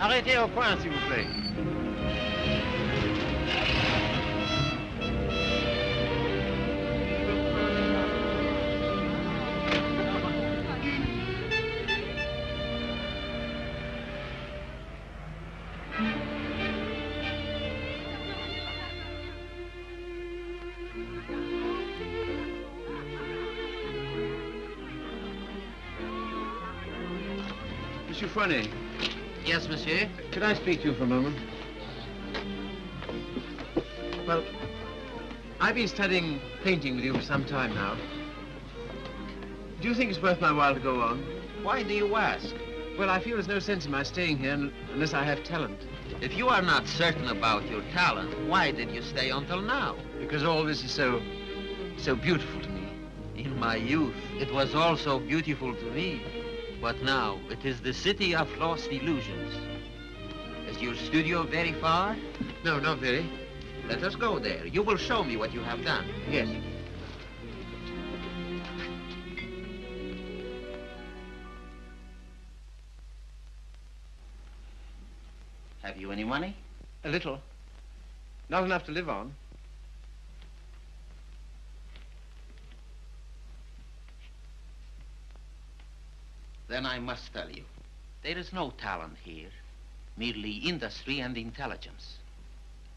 Arrêtez au point, s'il vous plaît. Monsieur Fournet. Yes, monsieur? Could I speak to you for a moment? Well, I've been studying painting with you for some time now. Do you think it's worth my while to go on? Why do you ask? Well, I feel there's no sense in my staying here unless I have talent. If you are not certain about your talent, why did you stay until now? Because all this is so beautiful to me. In my youth, it was also beautiful to me. But now, it is the city of lost illusions. Is your studio very far? No, not very. Let us go there. You will show me what you have done. Yes. Have you any money? A little. Not enough to live on. Then I must tell you, there is no talent here, merely industry and intelligence.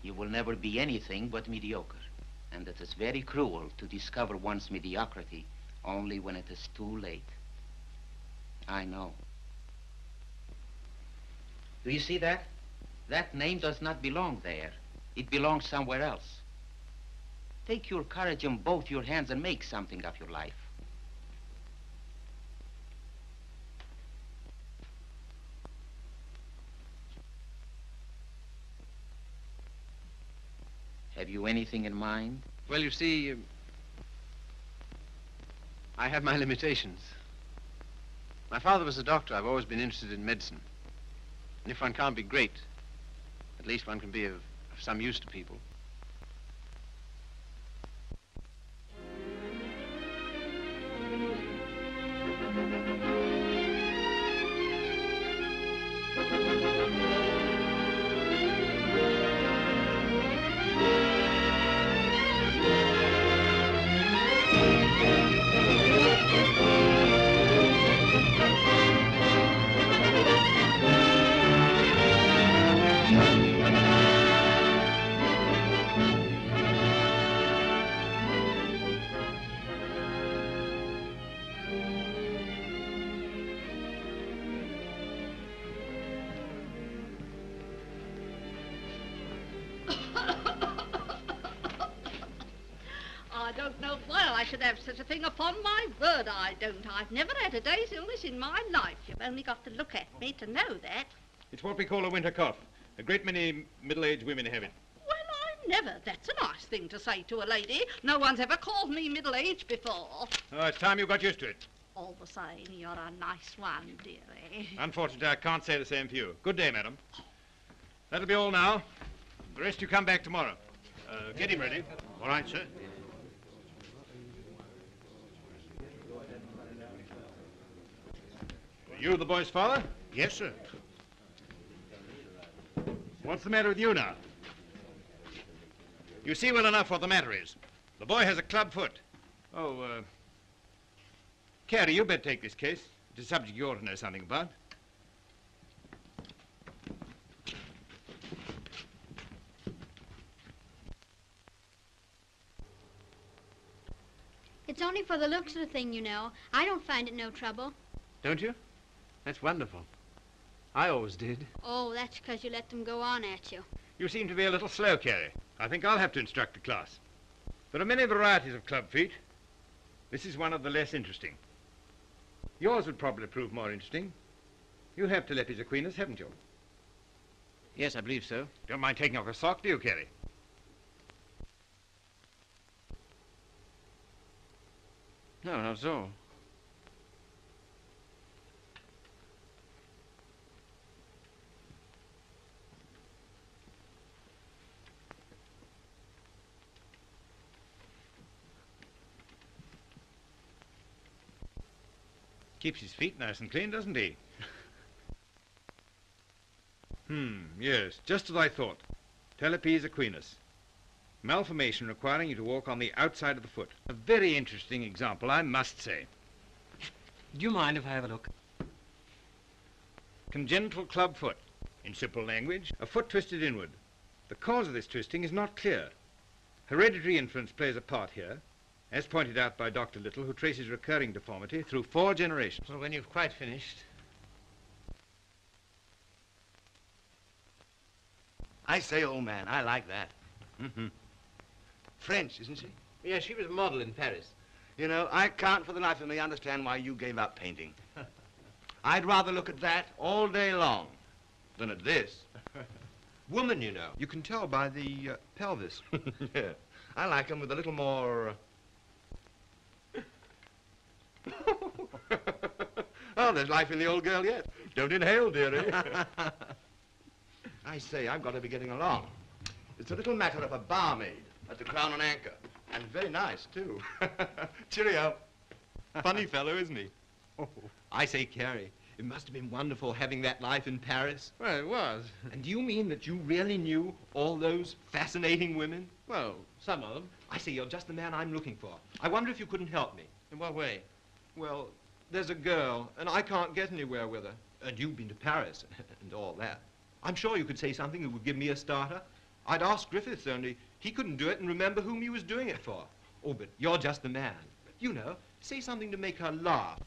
You will never be anything but mediocre, and it is very cruel to discover one's mediocrity only when it is too late. I know. Do you see that? That name does not belong there. It belongs somewhere else. Take your courage in both your hands and make something of your life. Have you anything in mind? Well, you see, I have my limitations. My father was a doctor. I've always been interested in medicine. And if one can't be great, at least one can be of some use to people. I don't know why I should have such a thing. Upon my word, I don't. I've never had a day's illness in my life. You've only got to look at me to know that. It's what we call a winter cough. A great many middle-aged women have it. Well, I never. That's a nice thing to say to a lady. No one's ever called me middle-aged before. Oh, it's time you got used to it. All the same, you're a nice one, dearie. Unfortunately, I can't say the same for you. Good day, madam. That'll be all now. The rest you come back tomorrow. Get him ready. All right, sir. You the boy's father? Yes, sir. What's the matter with you now? You see well enough what the matter is. The boy has a club foot. Oh, Carrie, you better take this case. It's a subject you ought to know something about. It's only for the looks of the thing, you know. I don't find it no trouble. Don't you? That's wonderful. I always did. Oh, that's because you let them go on at you. You seem to be a little slow, Carrie. I think I'll have to instruct the class. There are many varieties of club feet. This is one of the less interesting. Yours would probably prove more interesting. You have Telepes Aquinas, haven't you? Yes, I believe so. Don't mind taking off a sock, do you, Carrie? No, not at all. Keeps his feet nice and clean, doesn't he? Yes, just as I thought. Talipes equinus. Malformation requiring you to walk on the outside of the foot. A very interesting example, I must say. Do you mind if I have a look? Congenital club foot. In simple language, a foot twisted inward. The cause of this twisting is not clear. Hereditary influence plays a part here, as pointed out by Dr. Little, who traces recurring deformity through 4 generations. Well, when you've quite finished. I say, old man, I like that. French, isn't she? Yeah, she was a model in Paris. You know, I can't for the life of me understand why you gave up painting. I'd rather look at that all day long than at this. Woman, you know. You can tell by the pelvis. Yeah, I like them with a little more... Oh, there's life in the old girl yet. Don't inhale, dearie. I say, I've got to be getting along. It's a little matter of a barmaid at the Crown and Anchor. And very nice, too. Cheerio. Funny fellow, isn't he? Oh. I say, Carrie, it must have been wonderful having that life in Paris. Well, it was. And do you mean that you really knew all those fascinating women? Well, some of them. I say, you're just the man I'm looking for. I wonder if you couldn't help me. In what way? Well, there's a girl, and I can't get anywhere with her. And you've been to Paris and all that. I'm sure you could say something that would give me a starter. I'd ask Griffiths, only he couldn't do it and remember whom he was doing it for. Oh, but you're just the man. You know, say something to make her laugh.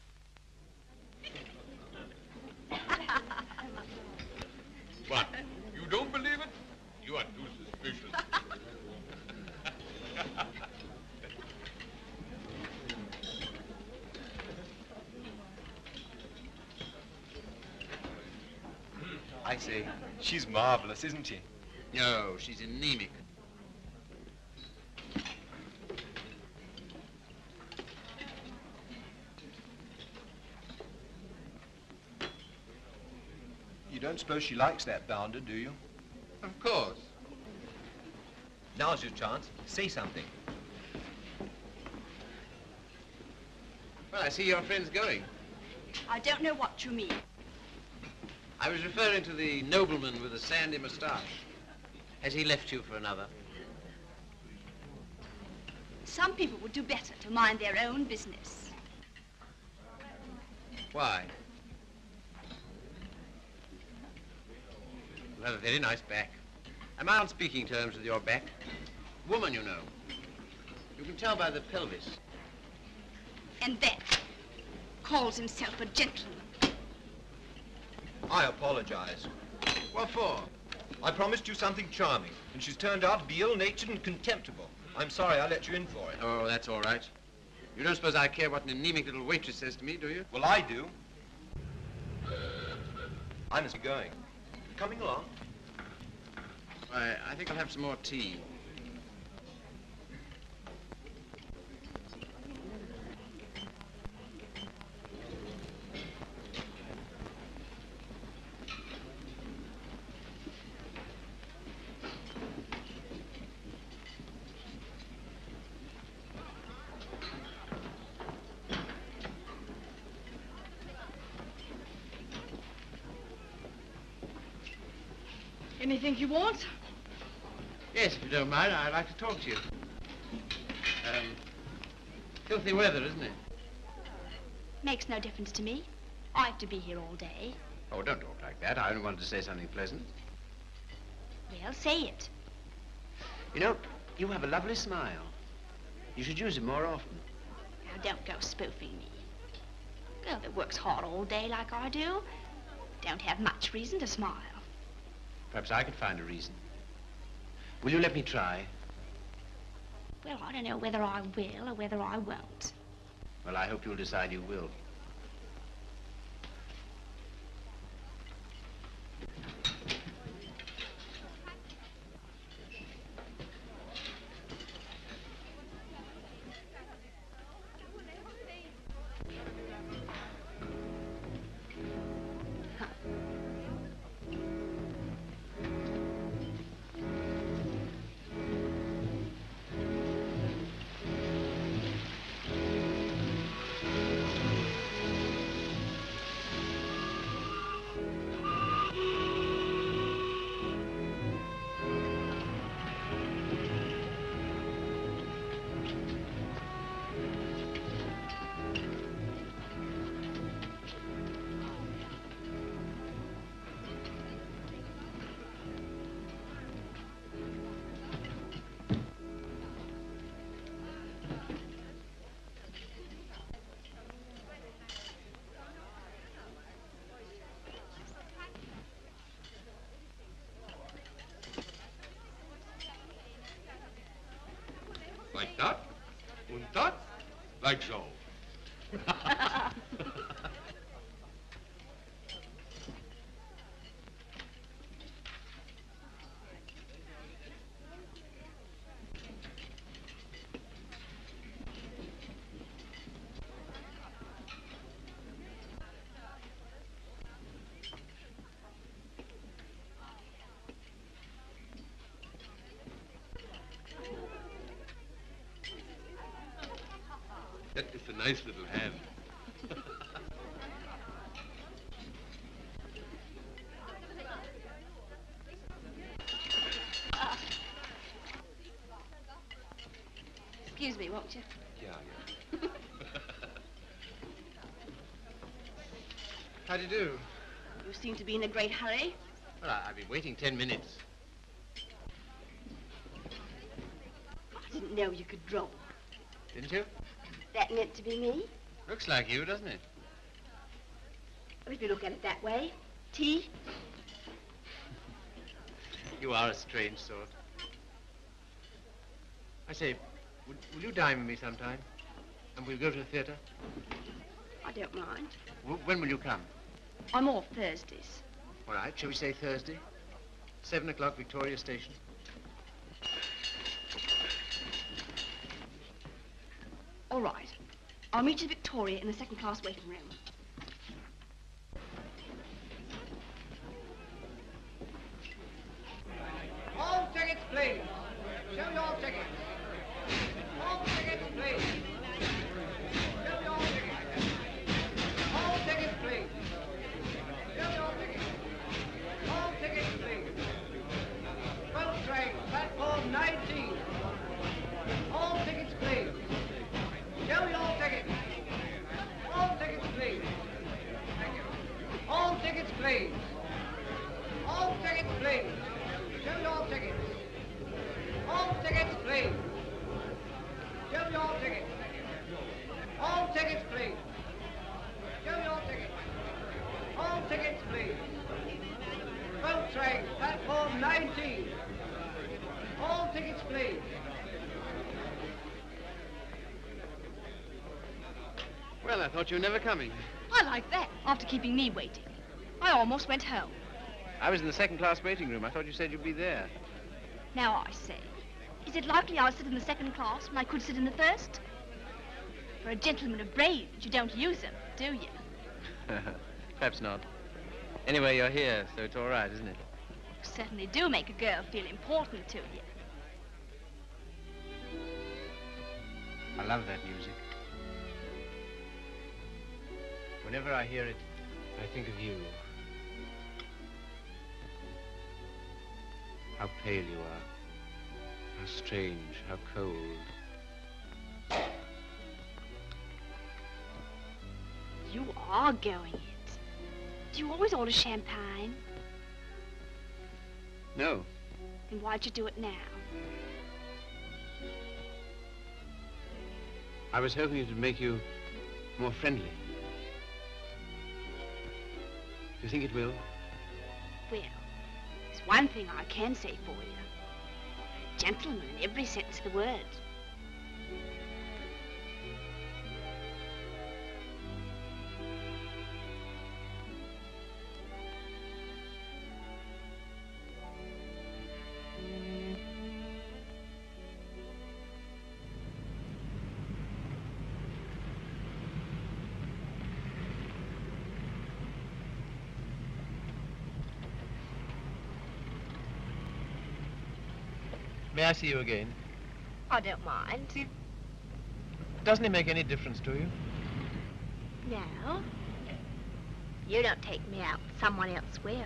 What? You don't believe it? You are too suspicious. I say, she's marvelous, isn't she? No, she's anemic. You don't suppose she likes that bounder, do you? Of course. Now's your chance. Say something. Well, I see your friend's going. I don't know what you mean. I was referring to the nobleman with the sandy moustache. Has he left you for another? Some people would do better to mind their own business. Why? You have a very nice back. Am I on speaking terms with your back? Woman, you know. You can tell by the pelvis. And that calls himself a gentleman. I apologize. What for? I promised you something charming, and she's turned out to be ill-natured and contemptible. I'm sorry I let you in for it. Oh, that's all right. You don't suppose I care what an anemic little waitress says to me, do you? Well, I do. I must be going. Coming along? Why, I think I'll have some more tea. Anything you want? Yes, if you don't mind, I'd like to talk to you. Filthy weather, isn't it? Makes no difference to me. I have to be here all day. Oh, don't talk like that. I only wanted to say something pleasant. Well, say it. You know, you have a lovely smile. You should use it more often. Now, don't go spoofing me. A girl that works hard all day like I do don't have much reason to smile. Perhaps I could find a reason. Will you let me try? Well, I don't know whether I will or whether I won't. Well, I hope you'll decide you will. Dot and dot, like so. That is a nice little hand. Excuse me, won't you? Yeah. How do you do? You seem to be in a great hurry. Well, I've been waiting 10 minutes. I didn't know you could draw. Didn't you? That meant to be me? Looks like you, doesn't it? Well, if you look at it that way. Tea? You are a strange sort. I say, will you dine with me sometime? And we'll go to the theatre? I don't mind. When will you come? I'm off Thursdays. All right, shall we say Thursday? 7 o'clock, Victoria Station. All right. I'll meet you at Victoria in the second-class waiting room. All tickets, please. Show me all tickets. All tickets, please. Show me all tickets. All tickets, please. Show me all tickets. All tickets, please. Boat train, platform 19. All tickets, please. Show me all tickets. All tickets, please. Thank you. All tickets, please. All tickets, please. Show me all tickets. All tickets, please. Show me all tickets. All tickets, please. Show me all tickets. All tickets, please. Boat train, platform 19. All tickets, please. Well, I thought you were never coming. I like that, after keeping me waiting. I almost went home. I was in the second-class waiting room. I thought you said you'd be there. Now I say, is it likely I'll sit in the second class when I could sit in the first? For a gentleman of brains, you don't use them, do you? Perhaps not. Anyway, you're here, so it's all right, isn't it? You certainly do make a girl feel important to you. I love that music. Whenever I hear it, I think of you. How pale you are. How strange, how cold. You are going it. Do you always order champagne? No. Then why'd you do it now? I was hoping it would make you more friendly. Do you think it will? Well, there's one thing I can say for you. A gentleman in every sense of the word. May I see you again? I don't mind. Doesn't it make any difference to you? No. You don't take me out, someone else will.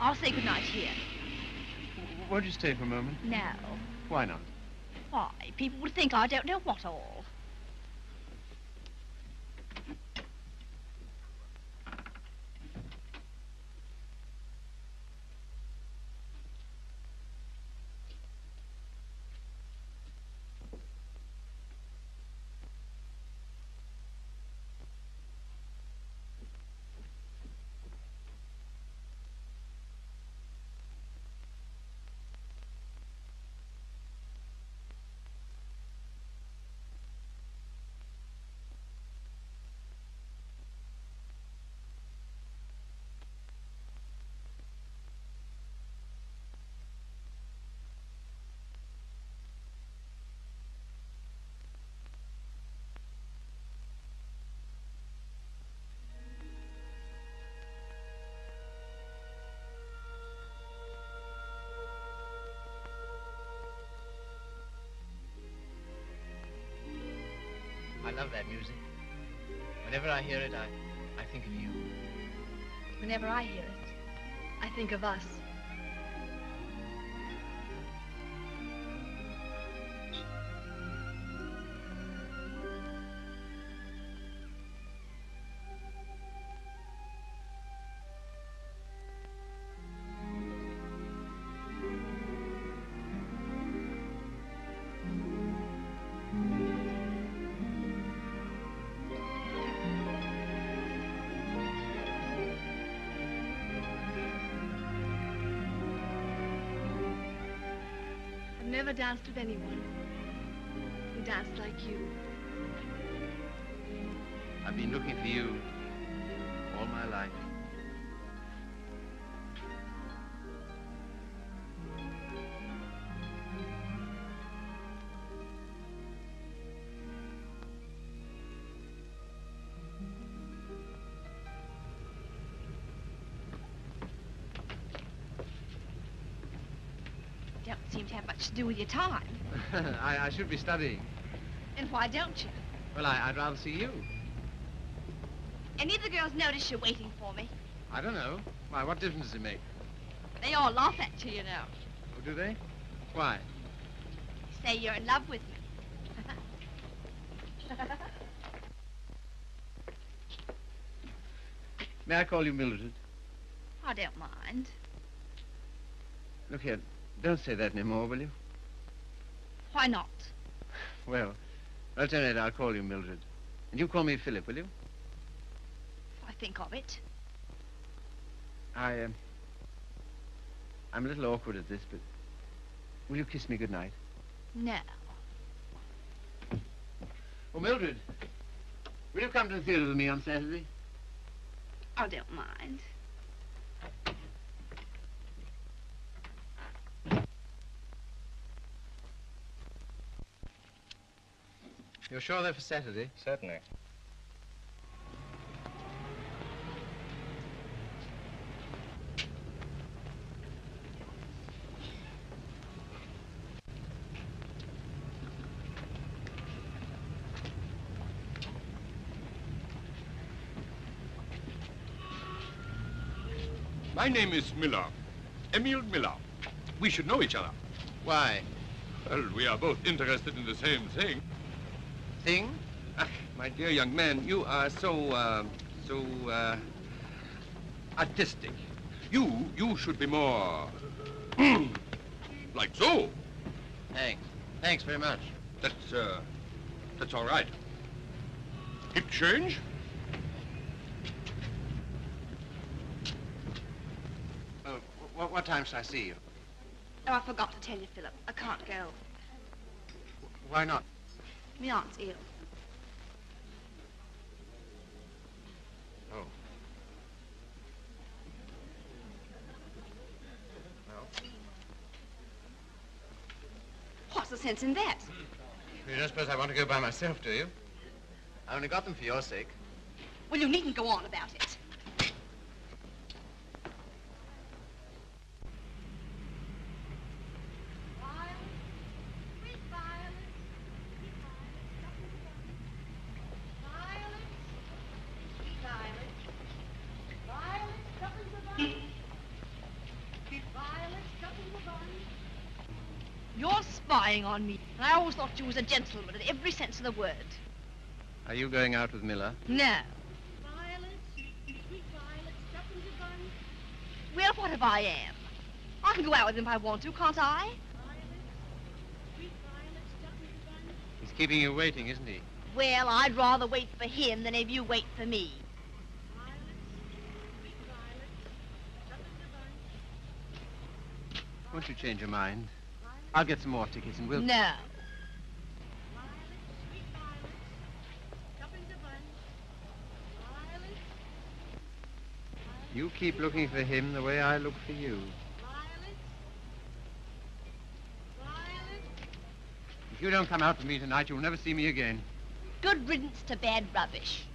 I'll say goodnight here. Won't you stay for a moment? No. Why not? Why? People would think I don't know what all. love that music. Whenever I hear it, I think of you. Whenever I hear it, I think of us. I've never danced with anyone who danced like you. I've been looking for you all my life. Don't seem to have much to do with your time. I should be studying. And why don't you? Well, I'd rather see you. Any of the girls notice you're waiting for me? I don't know. Why, what difference does it make? They all laugh at you, you know. Oh, do they? Why? Say you're in love with me. May I call you Mildred? I don't mind. Look here, don't say that anymore, will you? Why not? Well, at any rate, I'll call you Mildred. And you call me Philip, will you? I think of it. I'm a little awkward at this, but will you kiss me goodnight? No. Oh, Mildred, will you come to the theatre with me on Saturday? I don't mind. You're sure they're for Saturday? Certainly. My name is Miller. Emil Miller. We should know each other. Why? Well, we are both interested in the same thing. Thing? Ah, my dear young man, you are so artistic. You should be more like so. Thanks. Thanks very much. That's all right. Hip change? What time shall I see you? Oh, I forgot to tell you, Philip. I can't go. Why not? My aunt's ill. Oh. Well, What's the sense in that? you don't suppose I want to go by myself, do you? I only got them for your sake. Well, you needn't go on about it. You're spying on me. And I always thought you was a gentleman in every sense of the word. Are you going out with Miller? No. Well, what if I am? I can go out with him if I want to, can't I? He's keeping you waiting, isn't he? Well, I'd rather wait for him than have you wait for me. Won't you change your mind? I'll get some more tickets and we'll... No. You keep looking for him the way I look for you. If you don't come out with me tonight, you'll never see me again. Good riddance to bad rubbish.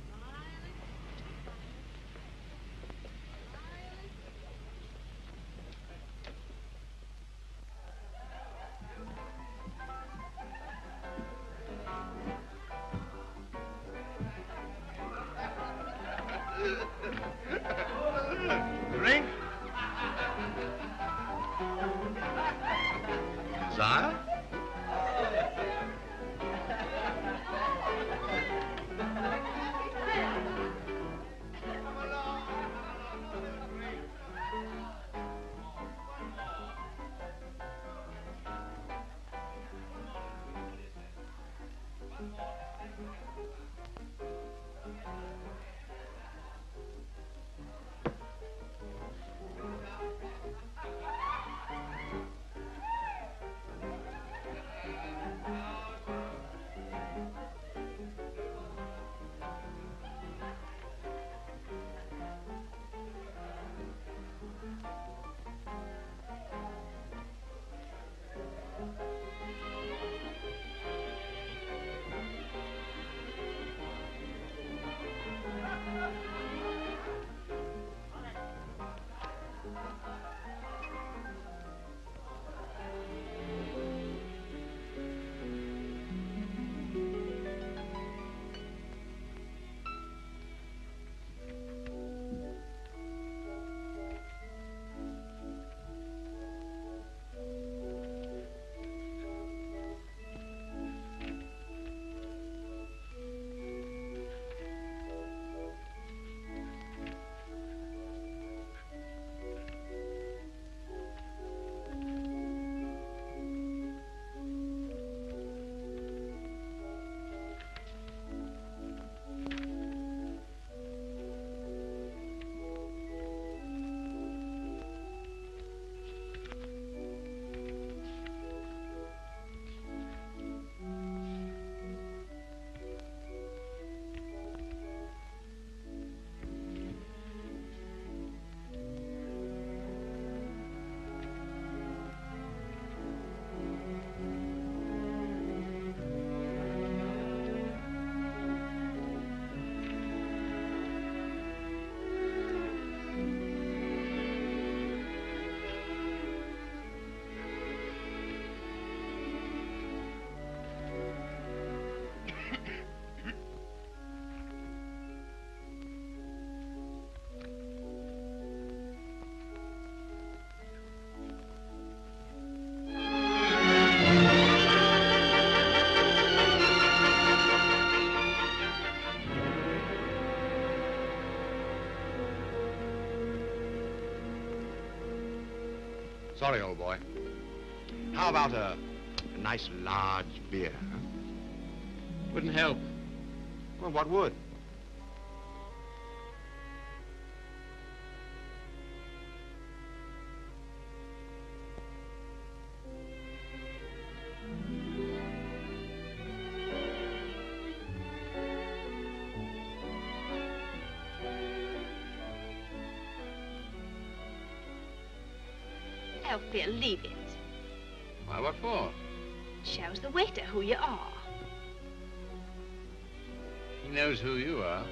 Sire? Sorry, old boy. How about a nice large beer, huh? Wouldn't help. Well, what would? Oh, Phil, leave it. Why, what for? Shows the waiter who you are. He knows who you are.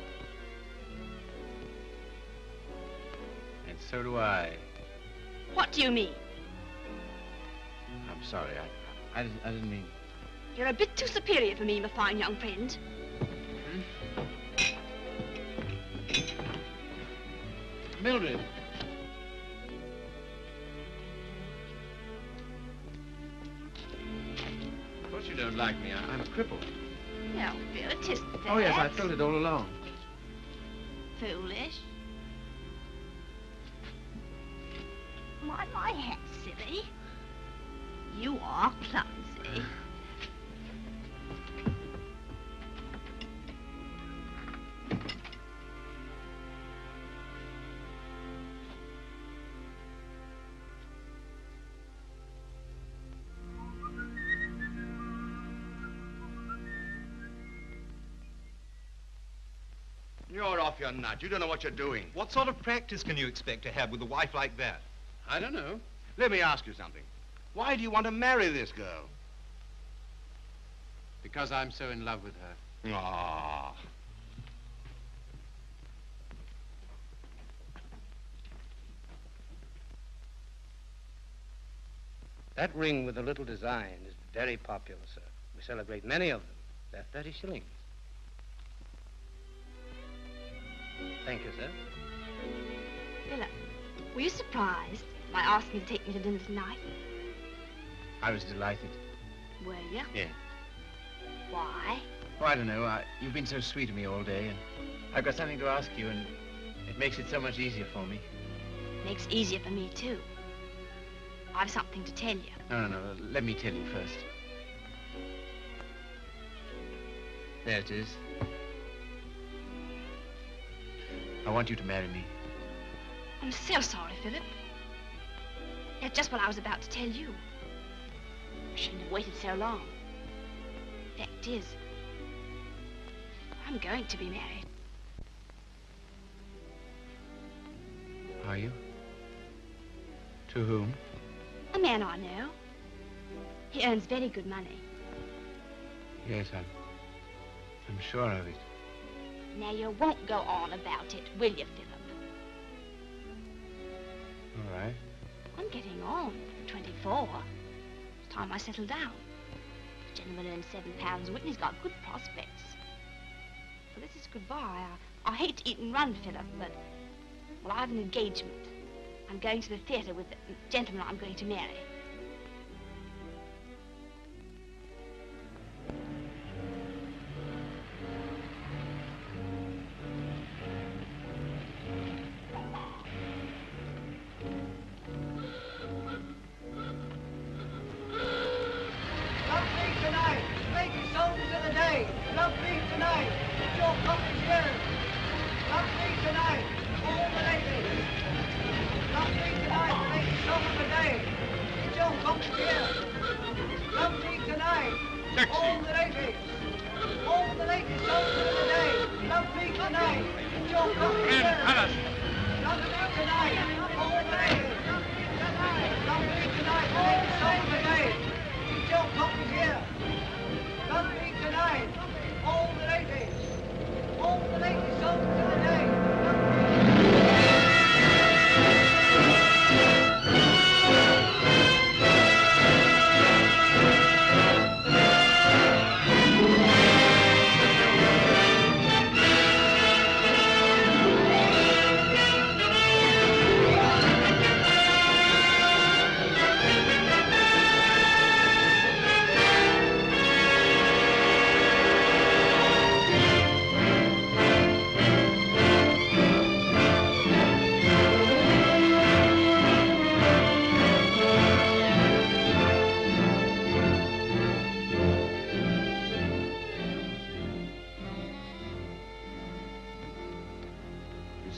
And so do I. What do you mean? I'm sorry, I didn't mean... You're a bit too superior for me, my fine young friend. Mildred. Of course you don't like me. I'm a cripple. No, Phil, it isn't that. Oh, yes, I felt it all along. Foolish. My hat, silly. You are clumsy. You're off your nut. You don't know what you're doing. What sort of practice can you expect to have with a wife like that? I don't know. Let me ask you something. Why do you want to marry this girl? Because I'm so in love with her. Ah. That ring with the little design is very popular, sir. We sell a great many of them. They're 30 shillings. Thank you, sir. Philip, were you surprised by asking me to take me to dinner tonight? I was delighted. Were you? Yeah. Why? Oh, I don't know. You've been so sweet to me all day, and I've got something to ask you, and it makes it so much easier for me. Makes it easier for me, too. I've something to tell you. No. Let me tell you first. There it is. I want you to marry me. I'm so sorry, Philip. That's just what I was about to tell you. I shouldn't have waited so long. Fact is, I'm going to be married. Are you? To whom? A man I know. He earns very good money. Yes, I'm sure of it. Now, you won't go on about it, will you, Philip? All right. I'm getting on. I'm 24. It's time I settle down. The gentleman earns £7 a week and he's got good prospects. Well, this is goodbye. I hate to eat and run, Philip, but, well, I have an engagement. I'm going to the theatre with the gentleman I'm going to marry.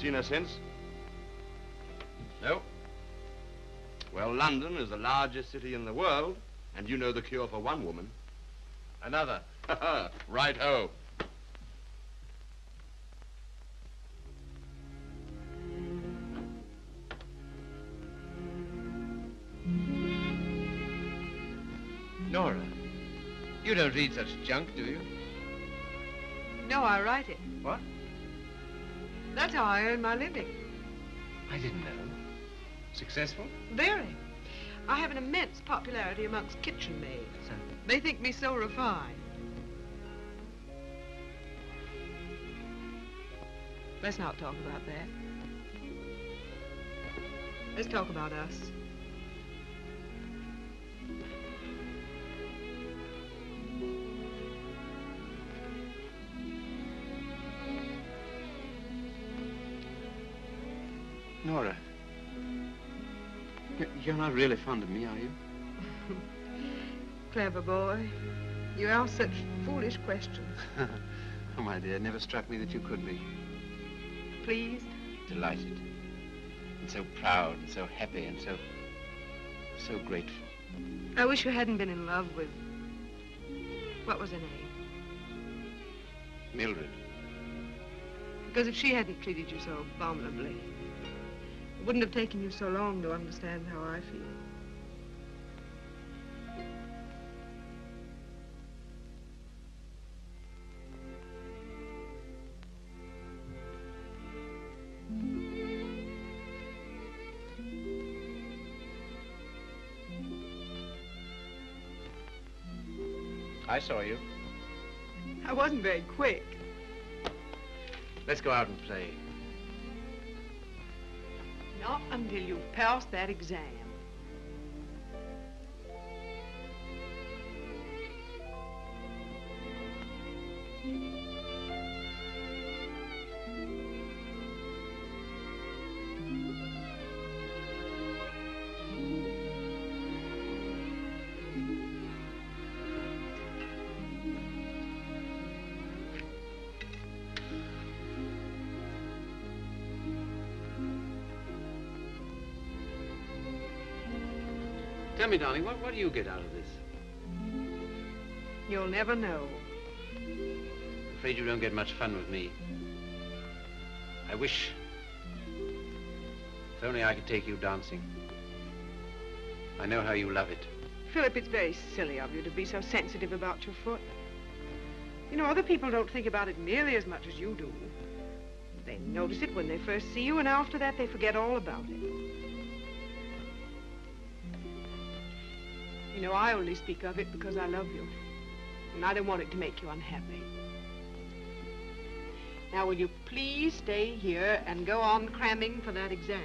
Seen her since? No. Well, London is the largest city in the world, and you know the cure for one woman. Another. Right-ho. Nora, you don't read such junk, do you? No, I write it. What? That's how I earn my living. I didn't know. Successful? Very. I have an immense popularity amongst kitchen maids. They think me so refined. Let's not talk about that. Let's talk about us. Nora, you're not really fond of me, are you? Clever boy. You ask such foolish questions. Oh, my dear, it never struck me that you could be. Pleased? Delighted. And so proud and so happy and so grateful. I wish you hadn't been in love with... What was her name? Mildred. Because if she hadn't treated you so abominably, it wouldn't have taken you so long to understand how I feel. I saw you. I wasn't very quick. Let's go out and play. Not until you've passed that exam. Tell me, darling, what do you get out of this? You'll never know. I'm afraid you don't get much fun with me. I wish... if only I could take you dancing. I know how you love it. Philip, it's very silly of you to be so sensitive about your foot. You know, other people don't think about it nearly as much as you do. They notice it when they first see you, and after that they forget all about it. You know, I only speak of it because I love you, and I don't want it to make you unhappy. Now, will you please stay here and go on cramming for that exam?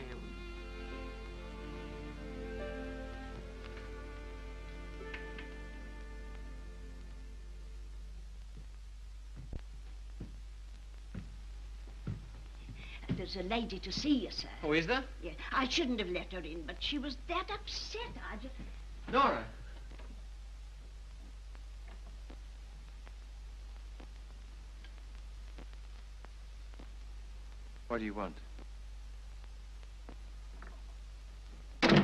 There's a lady to see you, sir. Oh, is there? Yeah, I shouldn't have let her in, but she was that upset. I just... Nora. What do you want? I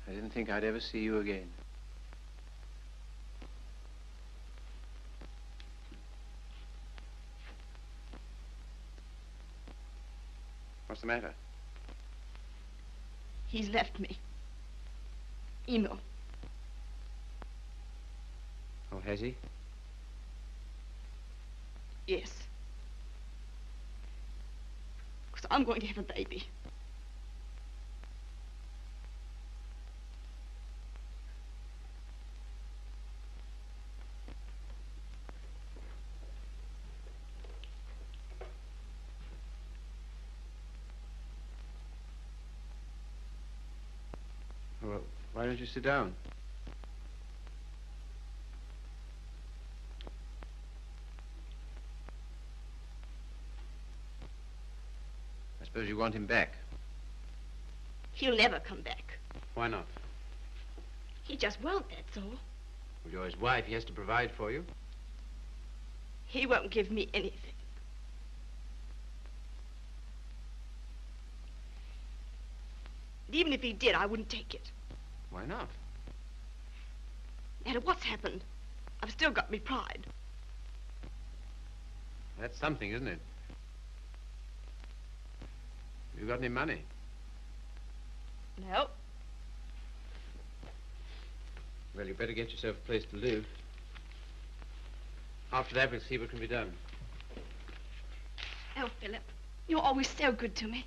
didn't think I'd ever see you again. What's the matter? He's left me. Eno. Oh, has he? Yes. Because I'm going to have a baby. Well, why don't you sit down? I suppose you want him back. He'll never come back. Why not? He just won't, that's all. Well, you're his wife. He has to provide for you. He won't give me anything. And even if he did, I wouldn't take it. Why not? No matter what's happened, I've still got me pride. That's something, isn't it? You got any money? No. Well, you better get yourself a place to live. After that, we'll see what can be done. Oh, Philip, you're always so good to me.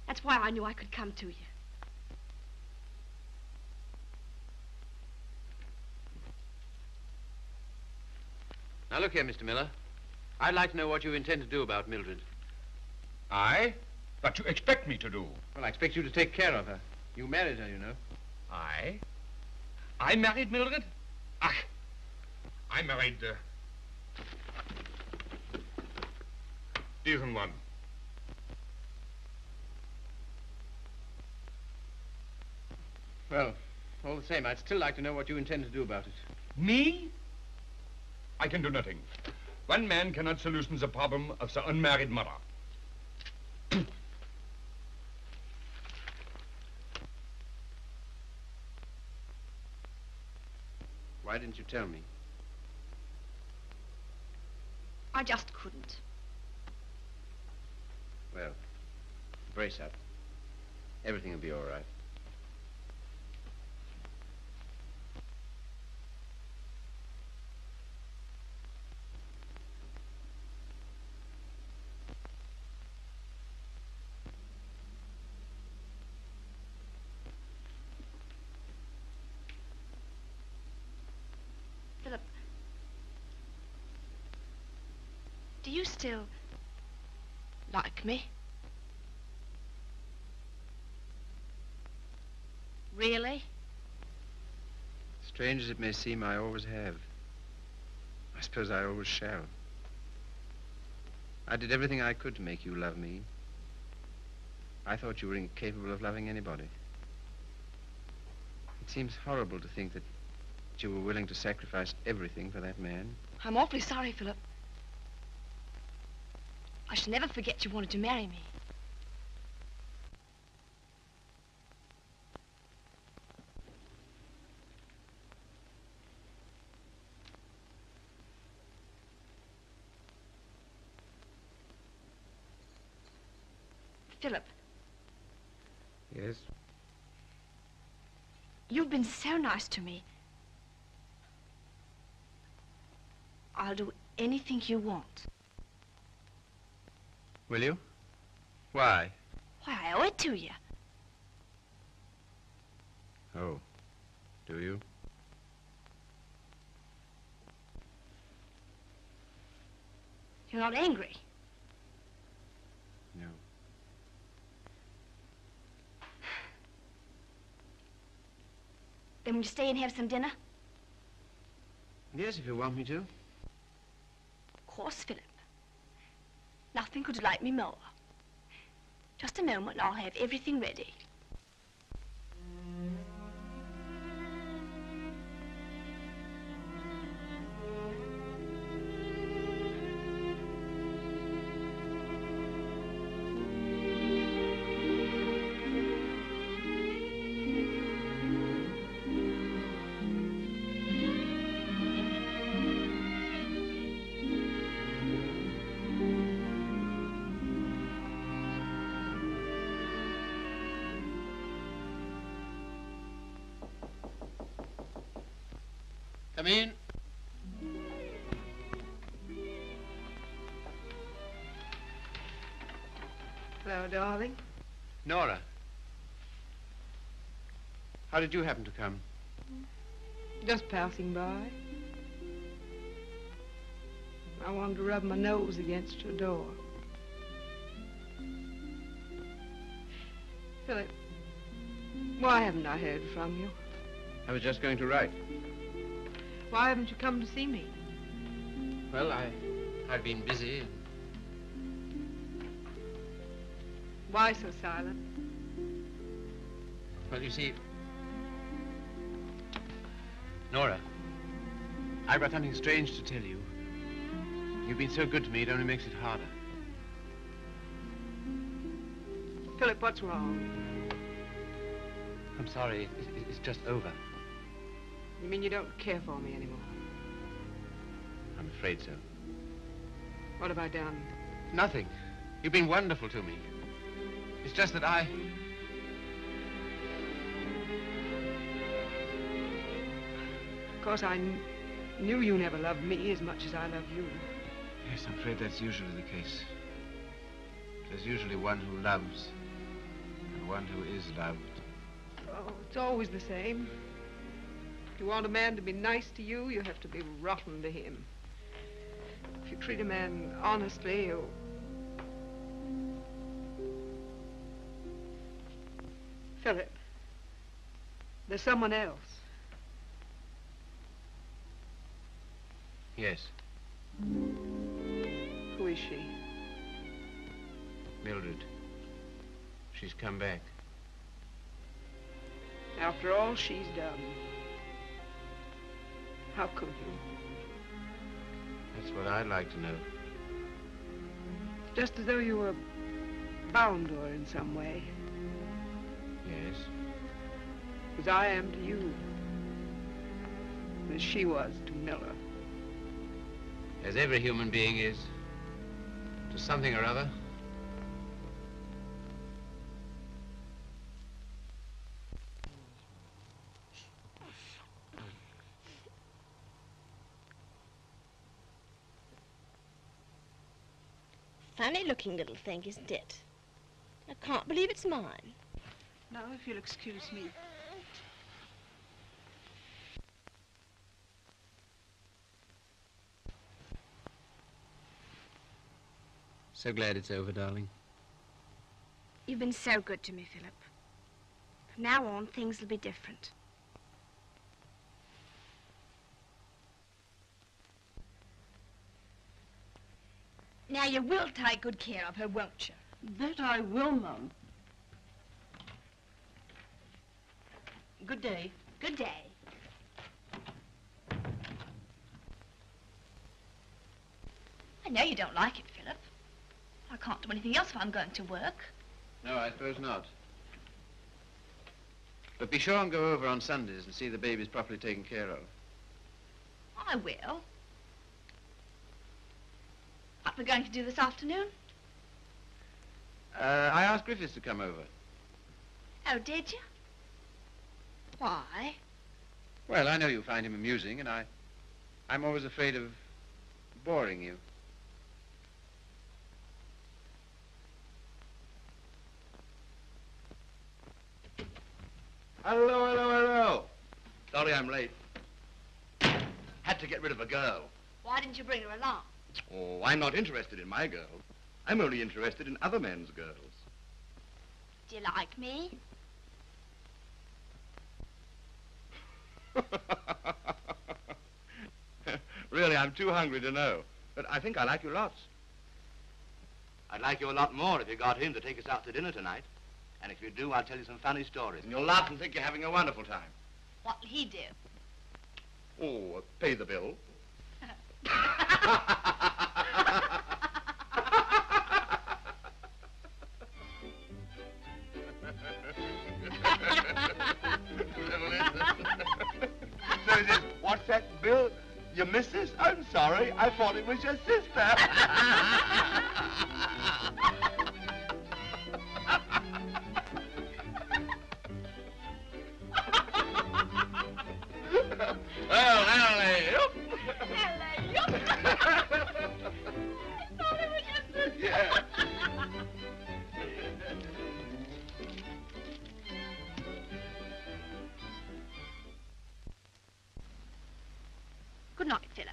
That's why I knew I could come to you. Now, look here, Mr. Miller. I'd like to know what you intend to do about Mildred. I? What you expect me to do? Well, I expect you to take care of her. You married her, you know. I? I married Mildred? Ach, I married, diesen one. Well, all the same, I'd still like to know what you intend to do about it. Me? I can do nothing. One man cannot solution the problem of the unmarried mother. Why didn't you tell me? I just couldn't. Well, brace up. Everything will be all right. Philip, do you still like me? Really? Strange as it may seem, I always have. I suppose I always shall. I did everything I could to make you love me. I thought you were incapable of loving anybody. It seems horrible to think that you were willing to sacrifice everything for that man. I'm awfully sorry, Philip. I shall never forget you wanted to marry me. Philip, Yes? you've been so nice to me. I'll do anything you want. Will you? Why? Why, I owe it to you. Oh, do you? You're not angry. No. Then will you stay and have some dinner? Yes, if you want me to. Of course, Philip. Nothing could delight me more. Just a moment and I'll have everything ready. Come in. Hello, darling. Nora. How did you happen to come? Just passing by. I wanted to rub my nose against your door. Philip, why haven't I heard from you? I was just going to write. Why haven't you come to see me? Well, I've been busy. Why so silent? Well, you see, Nora, I've got something strange to tell you. You've been so good to me, it only makes it harder. Philip, what's wrong? I'm sorry, it's just over. You mean you don't care for me anymore? I'm afraid so. What have I done? Nothing. You've been wonderful to me. It's just that I... Of course, I knew you never loved me as much as I love you. Yes, I'm afraid that's usually the case. There's usually one who loves and one who is loved. Oh, it's always the same. If you want a man to be nice to you, you have to be rotten to him. If you treat a man honestly, you... Philip, there's someone else. Yes, Who is she? Mildred. She's come back. After all she's done. How could you? That's what I'd like to know. Just as though you were bound to her in some way. Yes. As I am to you. As she was to Miller. As every human being is. To something or other. Funny looking little thing, isn't it? I can't believe it's mine. Now, if you'll excuse me. So glad it's over, darling. You've been so good to me, Philip. From now on, things will be different. Now, you will take good care of her, won't you? That I will, Mum. Good day. Good day. I know you don't like it, Philip. I can't do anything else if I'm going to work. No, I suppose not. But be sure and go over on Sundays and see the babies properly taken care of. I will. What we're going to do this afternoon? I asked Griffiths to come over. Oh, did you? Why? Well, I know you find him amusing, and I'm always afraid of boring you. Hello, hello, hello. Sorry I'm late. Had to get rid of a girl. Why didn't you bring her along? Oh, I'm not interested in my girl. I'm only interested in other men's girls. Do you like me? Really, I'm too hungry to know. But I think I like you lots. I'd like you a lot more if you got him to take us out to dinner tonight. And if you do, I'll tell you some funny stories. And you'll laugh and think you're having a wonderful time. What'll he do? Oh, pay the bill. So he says, what's that bill? Your missus? I'm sorry. I thought it was your sister. Well, hallelujah. Yeah. Good night, Philip.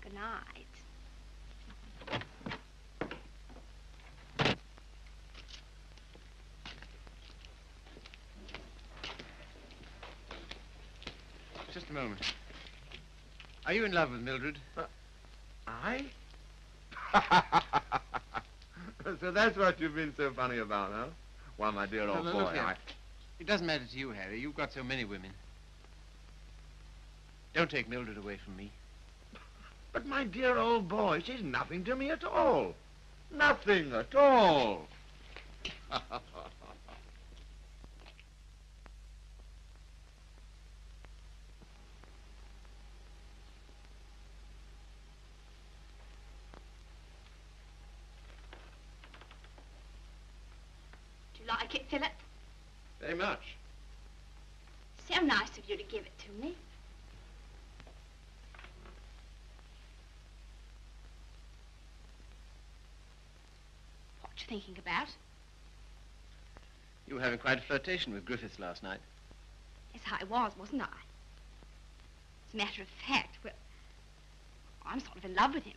Good night. Just a moment. Are you in love with Mildred? I? So that's what you've been so funny about, huh? Well, my dear old No, boy, look here. I... It doesn't matter to you, Harry. You've got so many women. Don't take Mildred away from me. But my dear old boy, she's nothing to me at all. Nothing at all. Do you like it, Philip? Very much. So nice of you to give it to me. What you thinking about? You were having quite a flirtation with Griffiths last night. Yes, I was, wasn't I? As a matter of fact, well, I'm sort of in love with him.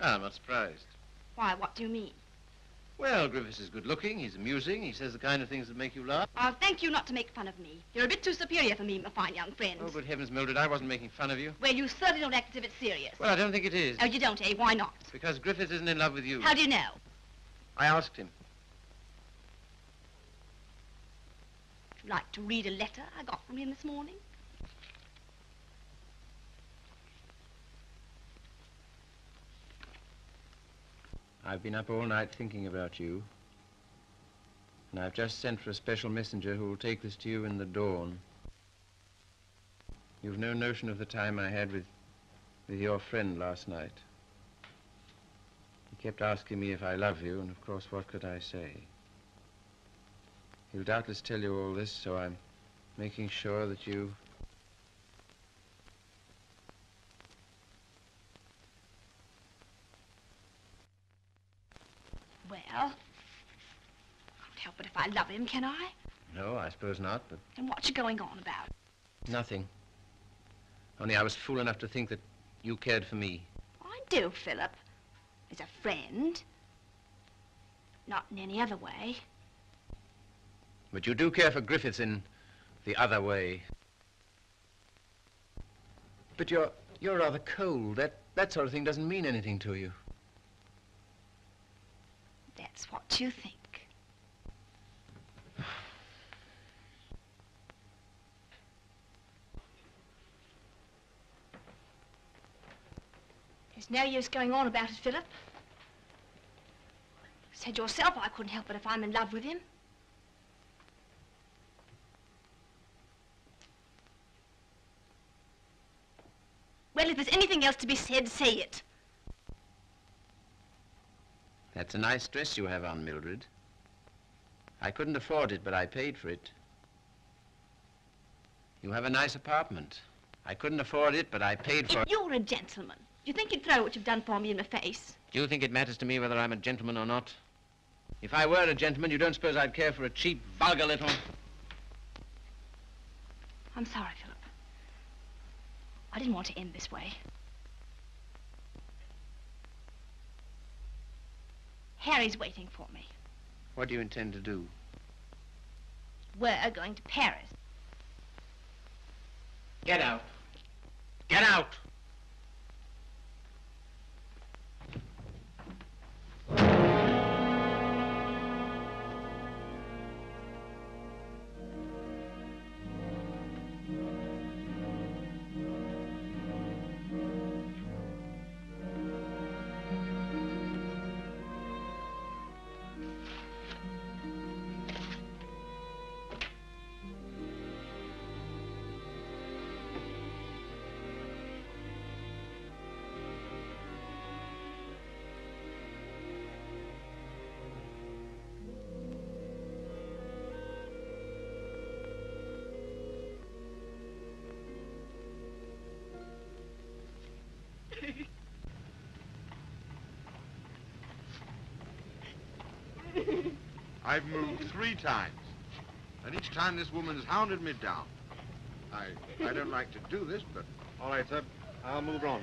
Ah, I'm not surprised. Why, what do you mean? Well, Griffiths is good-looking, he's amusing, he says the kind of things that make you laugh. I'll thank you not to make fun of me. You're a bit too superior for me, my fine young friend. Oh, good heavens, Mildred, I wasn't making fun of you. Well, you certainly don't act as if it's serious. Well, I don't think it is. Oh, you don't, eh? Why not? Because Griffiths isn't in love with you. How do you know? I asked him. Would you like to read a letter I got from him this morning? I've been up all night thinking about you. And I've just sent for a special messenger who will take this to you in the dawn. You've no notion of the time I had with your friend last night. He kept asking me if I love you, and of course, what could I say? He'll doubtless tell you all this, so I'm making sure that you... Well, can't help it if I love him, can I? No, I suppose not, but... Then what's you going on about? Nothing. Only I was fool enough to think that you cared for me. I do, Philip. As a friend. Not in any other way. But you do care for Griffiths in the other way. But you're rather cold. That sort of thing doesn't mean anything to you. That's what you think. There's no use going on about it, Philip. You said yourself I couldn't help it if I'm in love with him. Well, if there's anything else to be said, say it. That's a nice dress you have on, Mildred. I couldn't afford it, but I paid for it. You have a nice apartment. I couldn't afford it, but I paid for it. If you're a gentleman, do you think you'd throw what you've done for me in the face? Do you think it matters to me whether I'm a gentleman or not? If I were a gentleman, you don't suppose I'd care for a cheap, vulgar little... I'm sorry, Philip. I didn't want to end this way. Harry's waiting for me. What do you intend to do? We're going to Paris. Get out. Get out! I've moved 3 times, and each time this woman's hounded me down. I don't like to do this, but... All right, sir. I'll move on.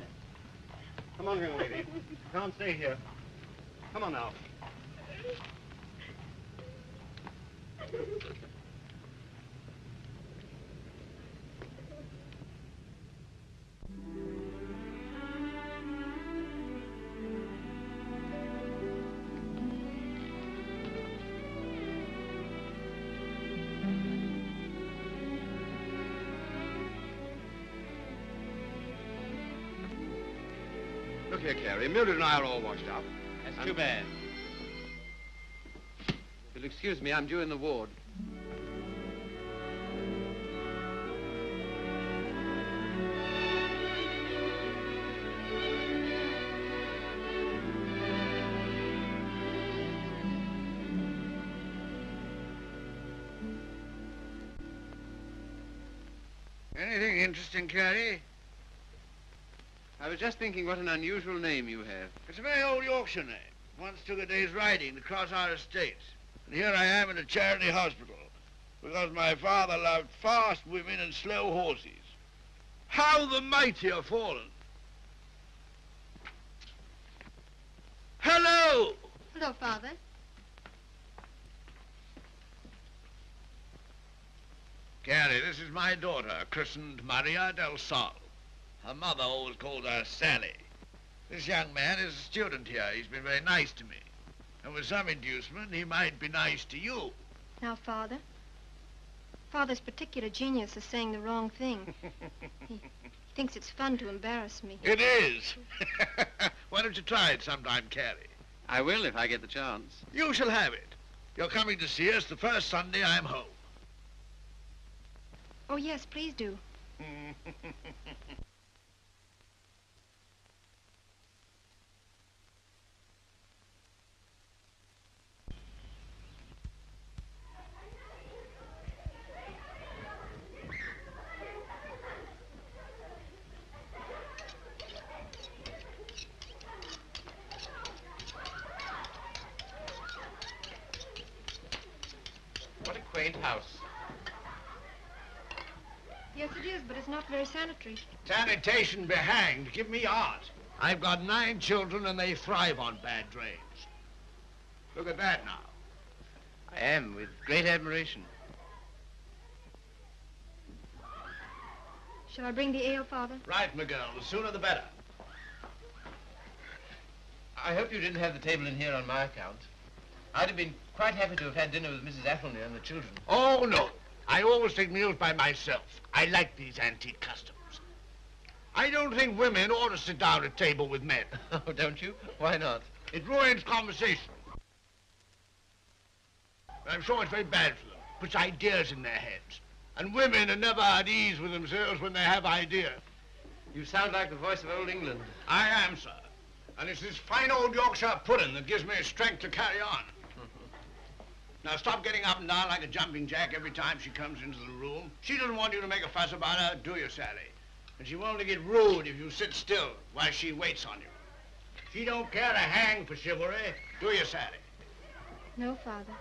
Come on, young lady. You can't stay here. Come on now. Look here, Carrie. Mildred and I are all washed up. That's too bad. If you'll excuse me, I'm due in the ward. Anything interesting, Carrie? I was just thinking what an unusual name you have. It's a very old Yorkshire name. Once took a day's riding to cross our estates. And here I am in a charity hospital because my father loved fast women and slow horses. How the mighty are fallen. Hello! Hello, Father. Carrie, this is my daughter, christened Maria del Sol. Her mother always called her Sally. This young man is a student here. He's been very nice to me. And with some inducement, he might be nice to you. Now, Father. Father's particular genius is saying the wrong thing. He thinks it's fun to embarrass me. It is. Why don't you try it sometime, Carrie? I will if I get the chance. You shall have it. You're coming to see us the first Sunday I'm home. Oh, yes, please do. What a quaint house. Yes, it is, but it's not very sanitary. Sanitation be hanged. Give me art. I've got 9 children and they thrive on bad drains. Look at that now. I am, with great admiration. Shall I bring the ale, Father? Right, my girl. The sooner the better. I hope you didn't have the table in here on my account. I'd have been quite happy to have had dinner with Mrs. Athelney and the children. Oh, no. I always take meals by myself. I like these antique customs. I don't think women ought to sit down at table with men. Oh, don't you? Why not? It ruins conversation. I'm sure it's very bad for them. Puts ideas in their heads. And women are never at ease with themselves when they have ideas. You sound like the voice of old England. I am, sir. And it's this fine old Yorkshire pudding that gives me strength to carry on. Now stop getting up and down like a jumping jack every time she comes into the room. She doesn't want you to make a fuss about her, do you, Sally? And she won't get rude if you sit still while she waits on you. She don't care a hang for chivalry, do you, Sally? No, Father.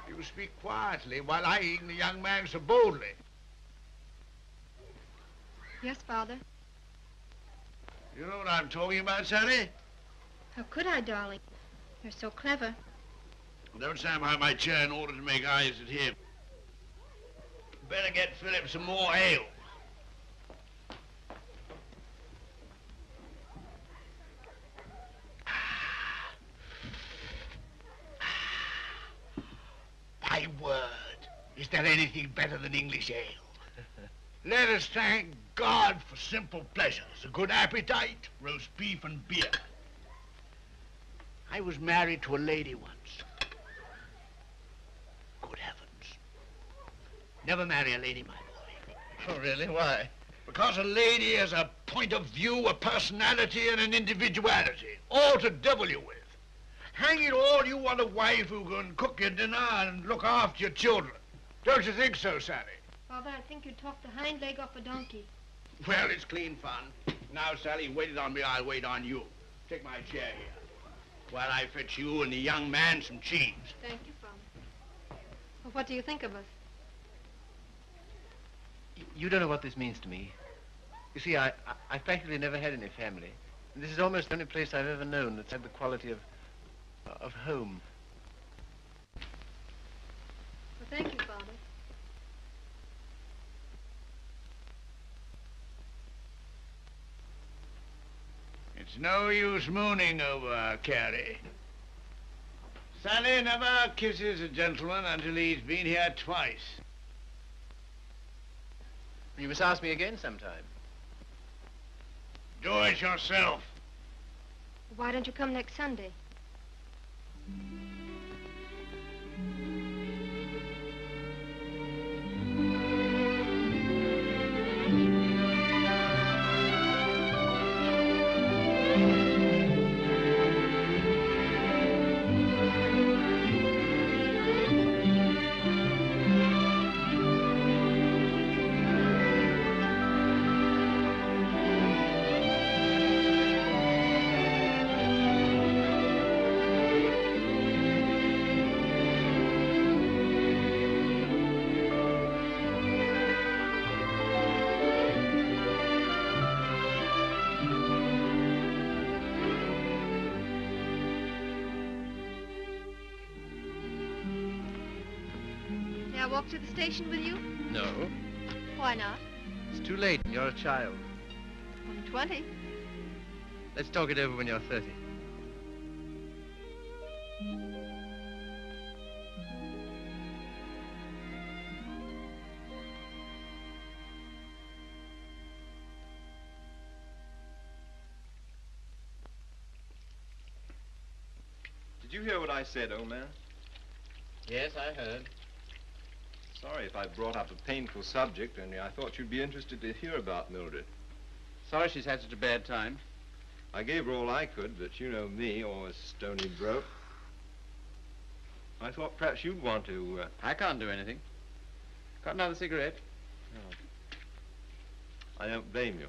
You speak quietly while eyeing the young man so boldly. Yes, Father. You know what I'm talking about, Sally? How could I, darling? You're so clever. Don't stand behind my chair in order to make eyes at him. Better get Philip some more ale. My word, is there anything better than English ale? Let us thank God for simple pleasures, a good appetite, roast beef and beer. I was married to a lady once. Good heavens. Never marry a lady, my boy. Oh, really? Why? Because a lady has a point of view, a personality, and an individuality, all to devil you with. Hang it all, you want a wife who can cook your dinner and look after your children. Don't you think so, Sally? Father, I think you talked the hind leg off a donkey. Well, it's clean fun. Now, Sally, you waited on me, I'll wait on you. Take my chair here while I fetch you and the young man some cheese. Thank you, Father. Well, what do you think of us? You don't know what this means to me. You see, I practically never had any family. And this is almost the only place I've ever known that's had the quality of home. Well, thank you, Father. It's no use mooning over Carrie. Sally never kisses a gentleman until he's been here twice. You must ask me again sometime. Do it yourself. Why don't you come next Sunday? May I walk to the station with you? No. Why not? It's too late. You're a child. I'm 20. Let's talk it over when you're 30. Did you hear what I said, old man? Yes, I heard. Sorry if I brought up a painful subject, only I thought you'd be interested to hear about Mildred. Sorry she's had such a bad time. I gave her all I could, but you know me, always stony broke. I thought perhaps you'd want to... I can't do anything. Got another cigarette? No. I don't blame you.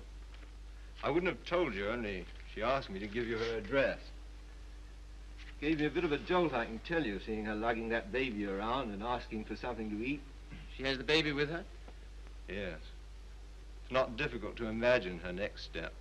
I wouldn't have told you, only she asked me to give you her address. Gave me a bit of a jolt, I can tell you, seeing her lugging that baby around and asking for something to eat. She has the baby with her? Yes. It's not difficult to imagine her next step.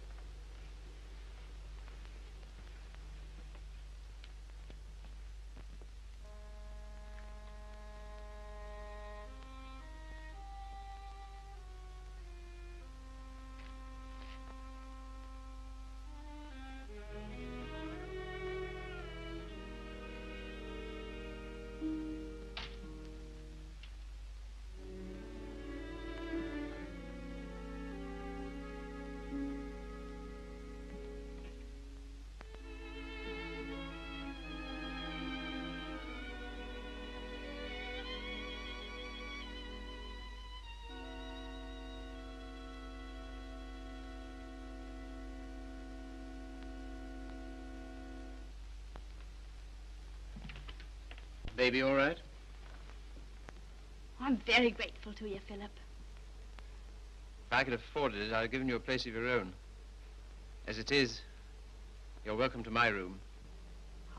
Baby all right? I'm very grateful to you, Philip. If I could afford it, I'd have given you a place of your own. As it is, you're welcome to my room.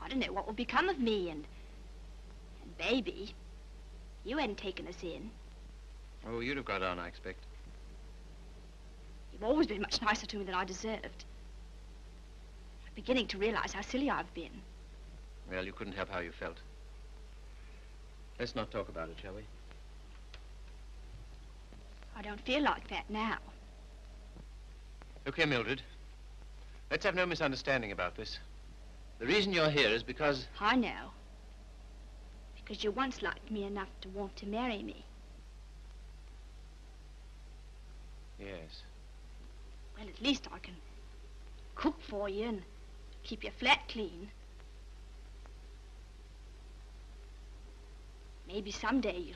I don't know what will become of me and Baby. You hadn't taken us in. Oh, you'd have got on, I expect. You've always been much nicer to me than I deserved. I'm beginning to realize how silly I've been. Well, you couldn't help how you felt. Let's not talk about it, shall we? I don't feel like that now. Look here, Mildred. Let's have no misunderstanding about this. The reason you're here is because... I know. Because you once liked me enough to want to marry me. Yes. Well, at least I can cook for you and keep your flat clean. Maybe someday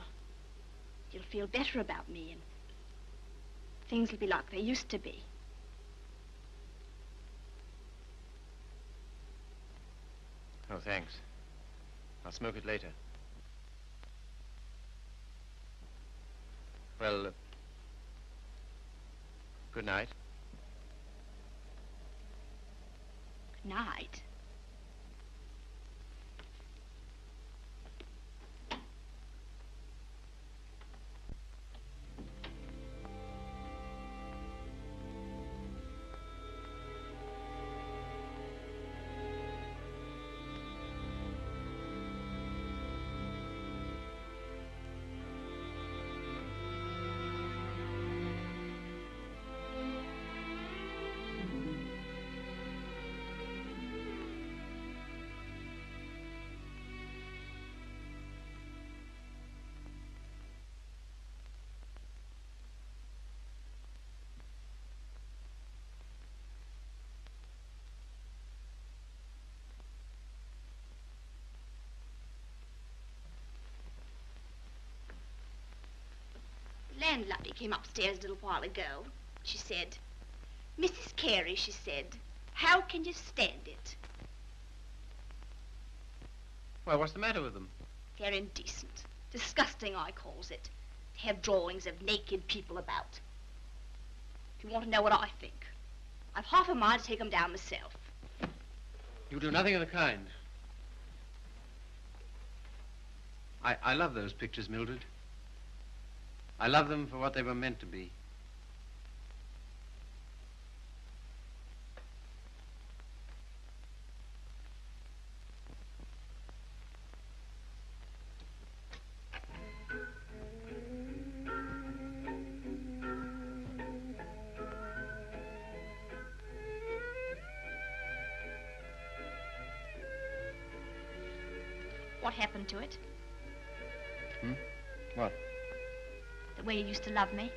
you'll feel better about me and things will be like they used to be. Oh, thanks. I'll smoke it later. Well, good night. Good night. Landlady came upstairs a little while ago. She said, "Mrs. Carey," she said, "how can you stand it?" Well, what's the matter with them? They're indecent. Disgusting, I calls it. To have drawings of naked people about. If you want to know what I think, I've half a mind to take them down myself. You do nothing of the kind. I love those pictures, Mildred. I love them for what they were meant to be. What happened to it? What? The way you used to love me?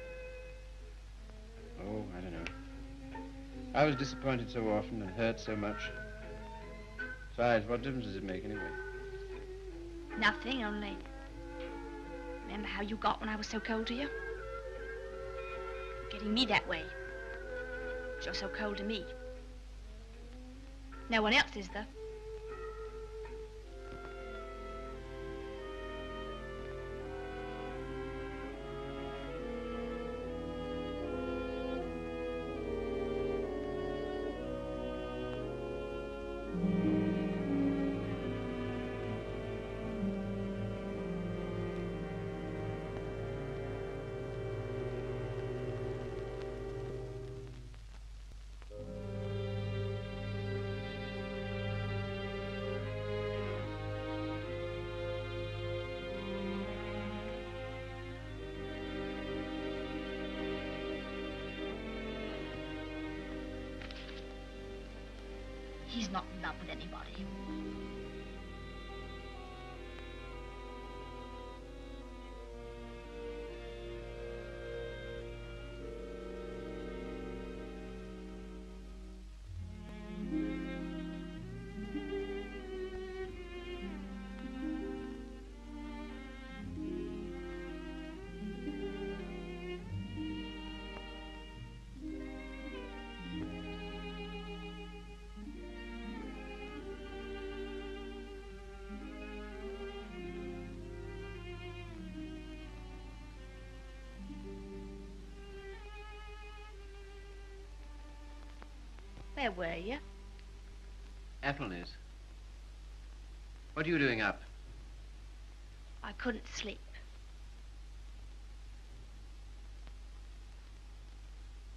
Oh, I don't know. I was disappointed so often and hurt so much. Besides, what difference does it make anyway? Nothing, only... Remember how you got when I was so cold to you? Getting me that way. You're so cold to me. No one else is, though. He's not in love with anybody. Where were you? Athelney's. What are you doing up? I couldn't sleep.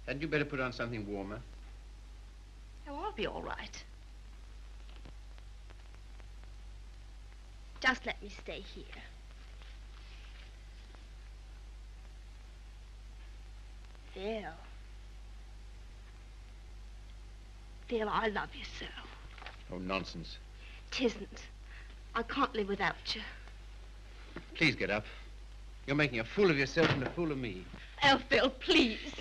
Hadn't you better put on something warmer? Oh, I'll be all right. Just let me stay here. Phil. Phil, I love you so. Oh, nonsense. 'Tisn't. I can't live without you. Please get up. You're making a fool of yourself and a fool of me. Oh, Phil, please.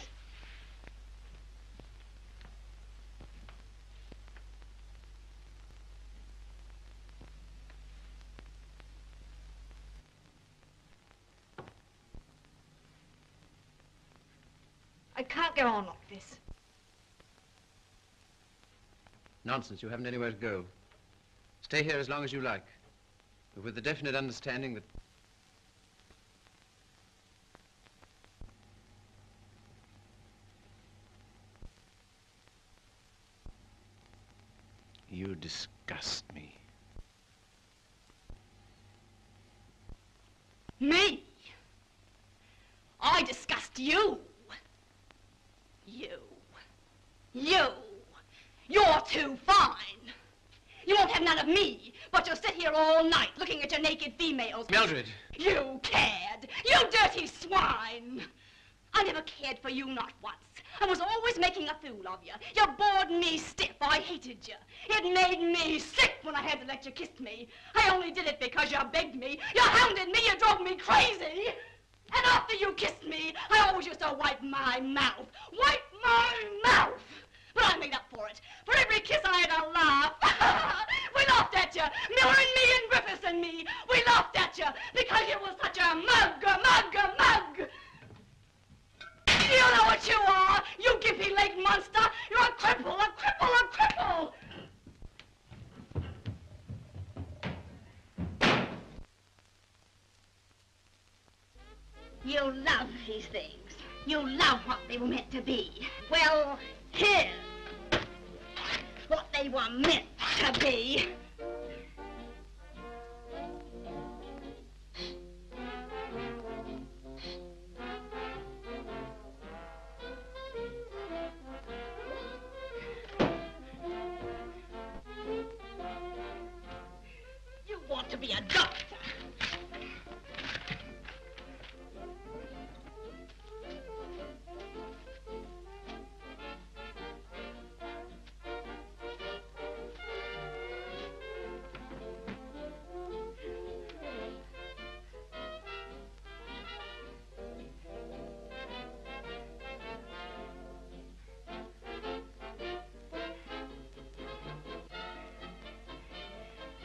I can't go on like this. Nonsense. You haven't anywhere to go. Stay here as long as you like, but with the definite understanding that you disgust me. Me? I disgust you. You. You're too fine. You won't have none of me, but you'll sit here all night looking at your naked females. Mildred! You cad! You dirty swine! I never cared for you, not once. I was always making a fool of you. You bored me stiff. I hated you. It made me sick when I had to let you kiss me. I only did it because you begged me. You hounded me. You drove me crazy. And after you kissed me, I always used to wipe my mouth. Wipe my mouth! But I made up for it. For every kiss I had a laugh. We laughed at you. Miller and me and Griffiths and me. We laughed at you because you were such a mug. You know what you are, you gimpy-legged monster. You're a cripple. You love these things. You love what they were meant to be. Well, here's what they were meant to be. You want to be a doctor.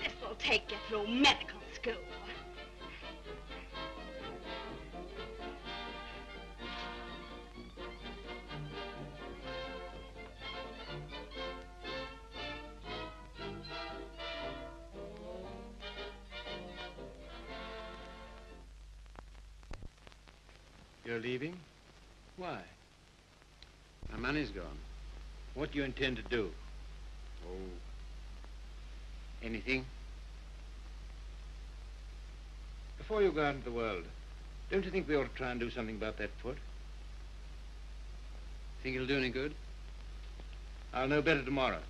This'll take you through medical school. You're leaving? Why? My money's gone. What do you intend to do? Oh, anything? Before you go out into the world, don't you think we ought to try and do something about that foot? Think it'll do any good? I'll know better tomorrow.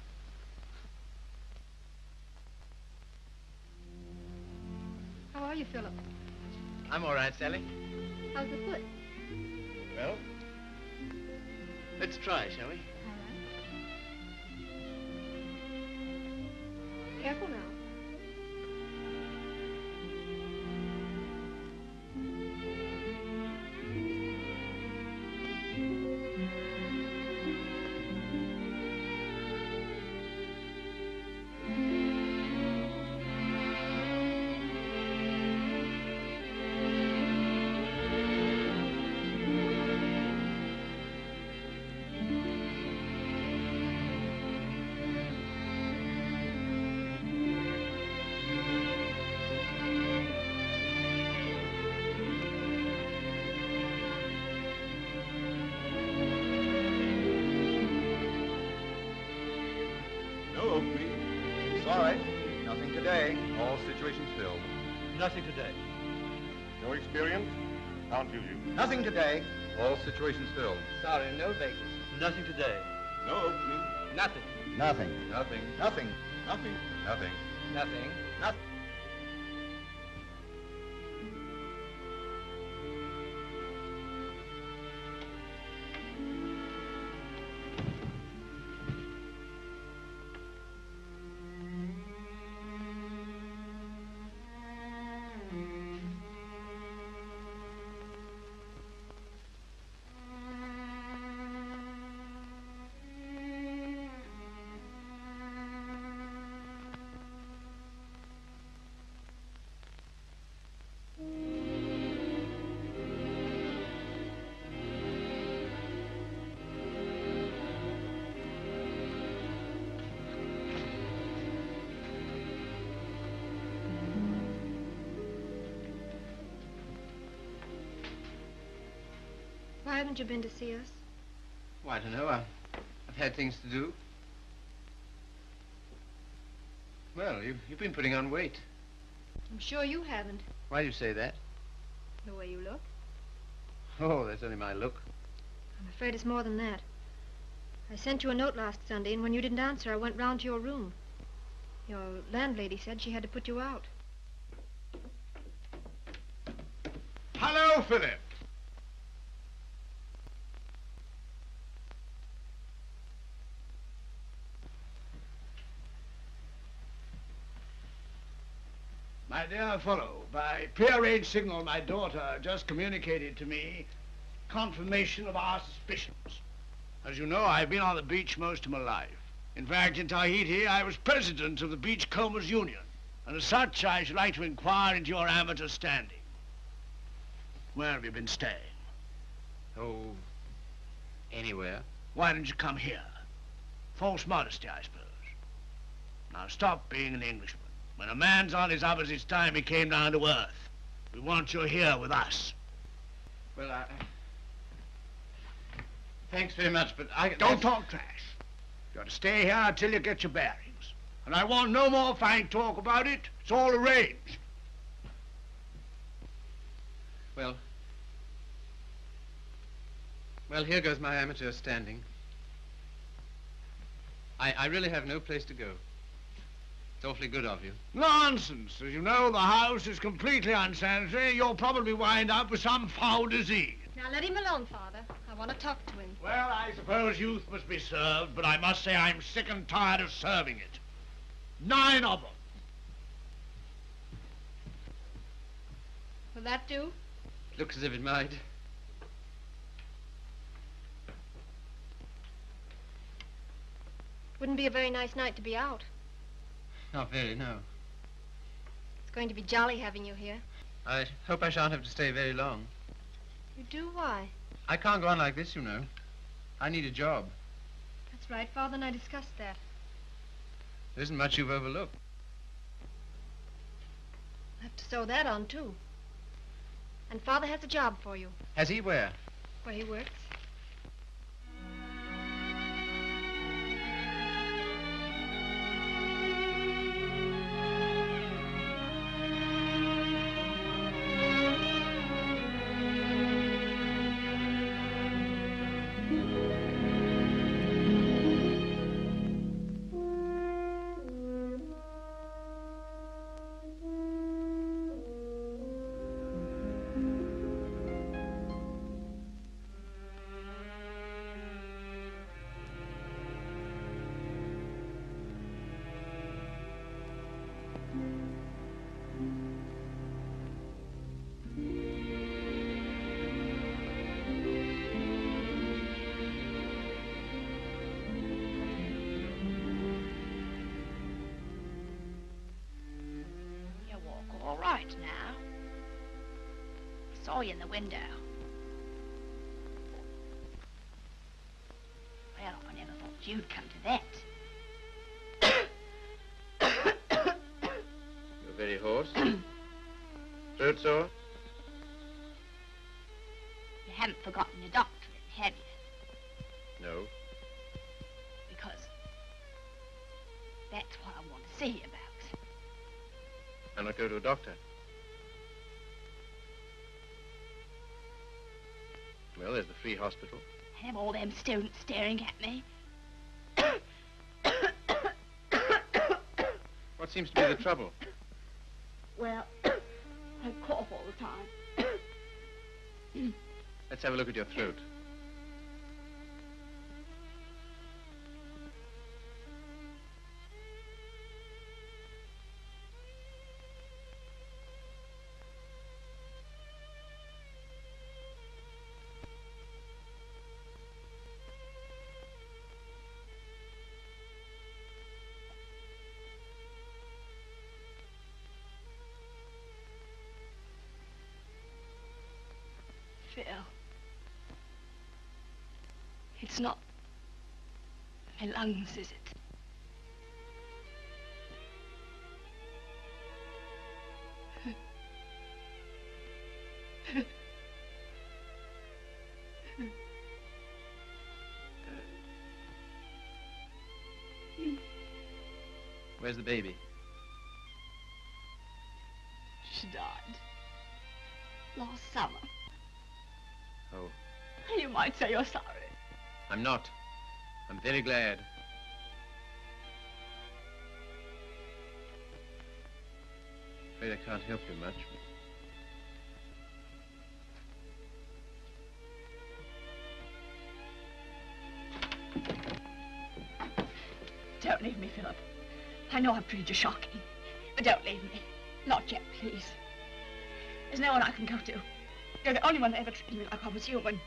How are you, Philip? I'm all right, Sally. How's the foot? Well, let's try, shall we? Careful now. today. All situations filled. Nothing today. No experience? Can't use you. Nothing today. All situations filled. Sorry, no vacancy. Nothing today. No opening. Nothing. Nothing. Nothing. Nothing. Nothing. Nothing. Nothing. Nothing. Why haven't you been to see us? Oh, I don't know. I've had things to do. Well, you've been putting on weight. I'm sure you haven't, Why do you say that? the way you look. Oh, that's only my look. I'm afraid it's more than that. I sent you a note last Sunday, and when you didn't answer, I went round to your room. Your landlady said she had to put you out. Hello, Philip. My dear fellow, by prearranged signal, my daughter just communicated to me confirmation of our suspicions. As you know, I've been on the beach most of my life. In fact, in Tahiti, I was president of the Beachcombers Union. And as such, I should like to inquire into your amateur standing. Where have you been staying? Oh, anywhere. Why didn't you come here? False modesty, I suppose. Now stop being an Englishman. When a man's on his up, it's time he came down to earth. We want you here with us. Well, thanks very much, but I... Don't talk trash. You got to stay here until you get your bearings. And I want no more fine talk about it. It's all arranged. Well, here goes my amateur standing. I really have no place to go. It's awfully good of you. Nonsense. As you know, the house is completely unsanitary. You'll probably wind up with some foul disease. Now let him alone, Father. I want to talk to him. Well, I suppose youth must be served, but I must say I'm sick and tired of serving it. 9 of them. Will that do? Looks as if it might. Wouldn't be a very nice night to be out. Not very, no. It's going to be jolly having you here. I hope I shan't have to stay very long. You do? Why? I can't go on like this, you know. I need a job. That's right. Father and I discussed that. There isn't much you've overlooked. I have to sew that on, too. And Father has a job for you. Has he? Where? Where he works. All right now. I saw you in the window. Well, I never thought you'd come to that. You're very hoarse. Throat sore? You haven't forgotten your doctorate, have you? No. Because that's what I want to see you about. Why not go to a doctor? Well, there's the free hospital. Have all them students staring at me. What seems to be the trouble? Well, I cough all the time. Let's have a look at your throat. Phil. It's not my lungs, is it? Where's the baby? She died. Last summer. Oh, You might say you're sorry. I'm not. I'm very glad. Afraid I can't help you much. Don't leave me, Philip. I know I've treated you shocking, but don't leave me. Not yet, please. There's no one I can go to. You're the only one that ever treated me like I was human.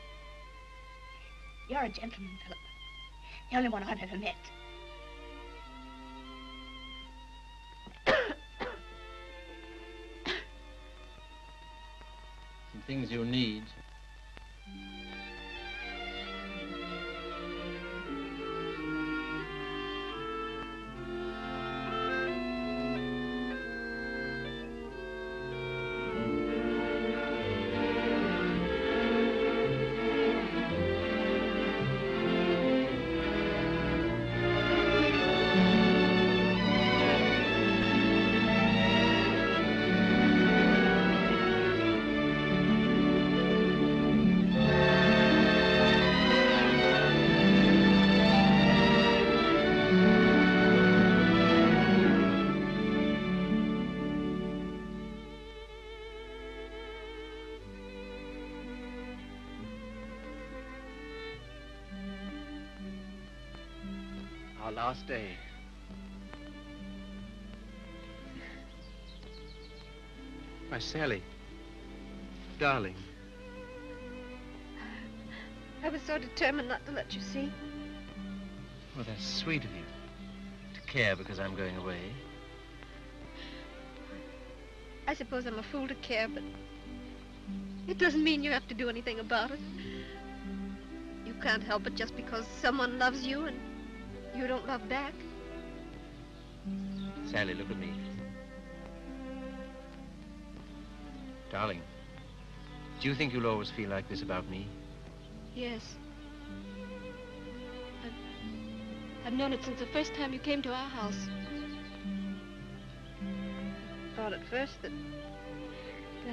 You're a gentleman, Philip. The only one I've ever met. Some things you need. Our last day. Why, Sally. Darling. I was so determined not to let you see. Well, that's sweet of you. To care because I'm going away. I suppose I'm a fool to care, but it doesn't mean you have to do anything about it. You can't help it just because someone loves you and you don't love back. Sally, look at me. Darling, do you think you'll always feel like this about me? Yes. I've known it since the first time you came to our house. Thought at first that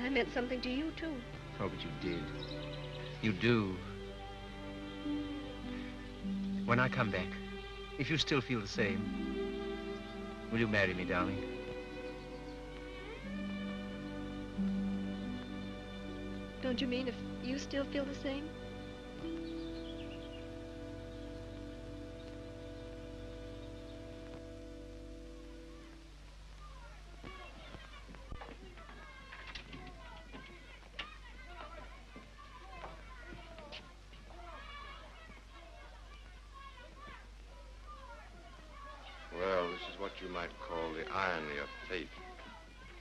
I meant something to you, too. Oh, but you did. You do. When I come back, if you still feel the same, will you marry me, darling? Don't you mean if you still feel the same? Well, this is what you might call the irony of fate.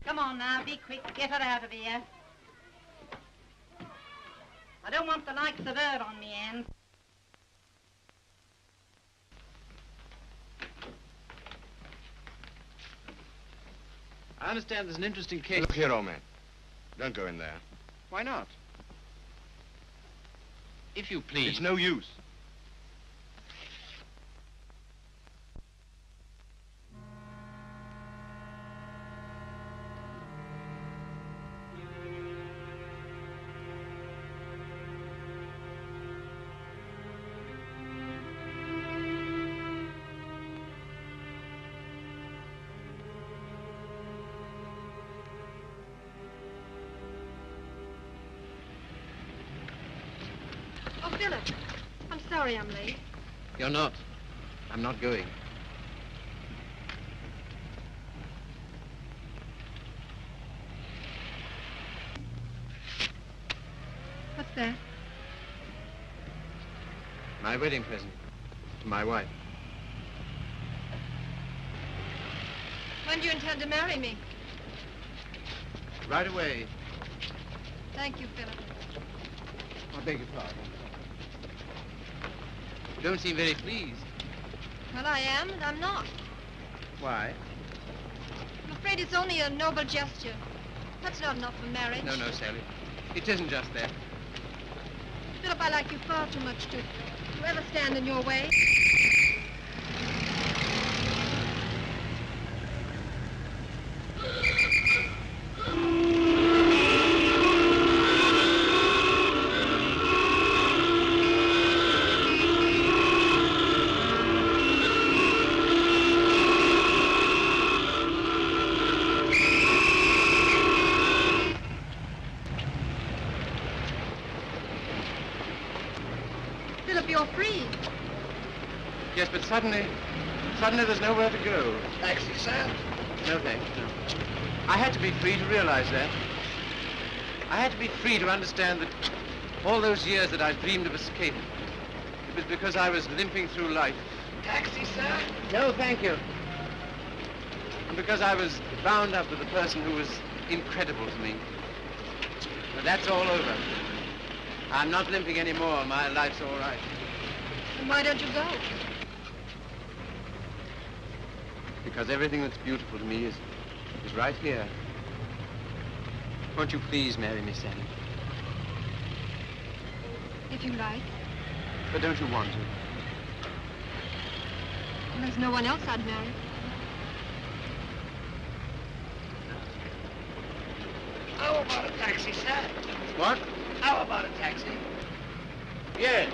Come on now, be quick. Get her out of here. I don't want the likes of her on me end. I understand there's an interesting case. Look here, old man. Don't go in there. Why not? If you please. It's no use. I'm sorry I'm late. You're not. I'm not going. What's that? My wedding present to my wife. When do you intend to marry me? Right away. Thank you, Philip. I beg your pardon. You don't seem very pleased. Well, I am, and I'm not. Why? I'm afraid it's only a noble gesture. That's not enough for marriage. No, no, Sally. It isn't just that. Philip, I like you far too much to ever stand in your way. Philip, you're free. Yes, but suddenly there's nowhere to go. Taxi, sir? No, thanks, no. I had to be free to realize that. I had to be free to understand that all those years that I dreamed of escape, it was because I was limping through life. Taxi, sir? No, thank you. And because I was bound up with a person who was incredible to me. But that's all over. I'm not limping anymore. My life's all right. And why don't you go? Because everything that's beautiful to me is right here. Won't you please marry me, Sally? If you like. But don't you want to? Well, there's no one else I'd marry. How about a taxi, sir? What? How about a taxi? Yes.